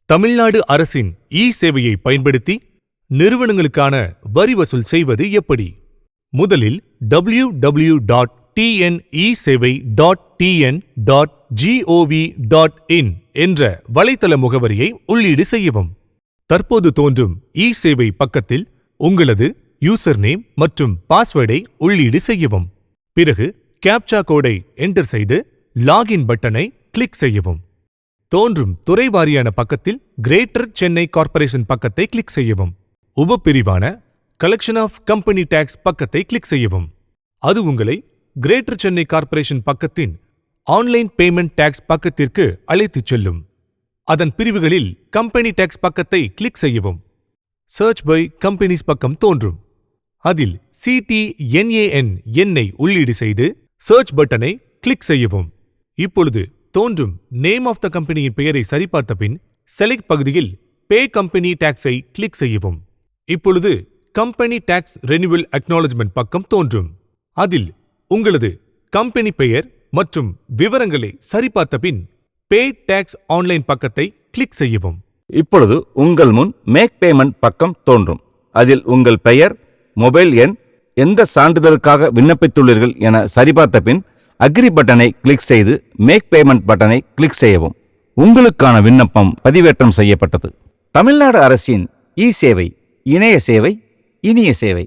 தமிழ்நாடு அரசின் சேவையை பயன்படுத்தி நிறுவனங்களுக்கான வரி வசூல் செய்வது எப்படி? முதலில் www.tnesevai.tn.gov.in என்ற வலைத்தள முகவரியை உள்ளீடு செய்யவும். தற்போது தோன்றும் சேவை பக்கத்தில் உங்களது யூசர் நேம் மற்றும் பாஸ்வேர்டை உள்ளீடு செய்யவும். பிறகு கேப்சா கோடை என்டர் செய்து லாகின் பட்டனை கிளிக் செய்யவும். தோன்றும் துறை வாரியான பக்கத்தில் கிரேட்டர் சென்னை கார்ப்பரேஷன் பக்கத்தை கிளிக் செய்யவும். உபப்பிரிவான கலெக்ஷன் ஆஃப் கம்பெனி டாக்ஸ் பக்கத்தை கிளிக் செய்யவும். அது உங்களை கிரேட்டர் சென்னை கார்ப்பரேஷன் பக்கத்தின் ஆன்லைன் பேமெண்ட் டாக்ஸ் பக்கத்திற்கு அழைத்துச் செல்லும். அதன் பிரிவுகளில் கம்பெனி டாக்ஸ் பக்கத்தை கிளிக் செய்யவும். சர்ச் பை கம்பெனிஸ் பக்கம் தோன்றும். அதில் CTNAN எண்ணை உள்ளீடு செய்து சர்ச் பட்டனை கிளிக் செய்யவும். இப்பொழுது தோன்றும் நேம் ஆஃப் த கம்பெனியின் பெயரை சரிபார்த்த பின் செலக்ட் பகுதியில் பே கம்பெனி டாக்ஸை கிளிக் செய்யவும். இப்பொழுது கம்பெனி டாக்ஸ் ரெனிவல் அக்னாலஜ்மெண்ட் பக்கம் தோன்றும். அதில் உங்களது கம்பெனி பெயர் மற்றும் விவரங்களை சரிபார்த்த பின் பே டாக்ஸ் ஆன்லைன் பக்கத்தை கிளிக் செய்யவும். இப்பொழுது உங்கள் முன் மேக் பேமெண்ட் பக்கம் தோன்றும். அதில் உங்கள் பெயர், மொபைல் எண், எந்த சான்றிதழுக்காக விண்ணப்பித்துள்ளீர்கள் என சரிபார்த்த பின் அக்ரி பட்டனை கிளிக் செய்து மேக் பேமெண்ட் பட்டனை கிளிக் செய்யவும். உங்களுக்கான விண்ணப்பம் பதிவேற்றம் செய்யப்பட்டது. தமிழ்நாடு அரசின் சேவை, இணைய சேவை, இனிய சேவை.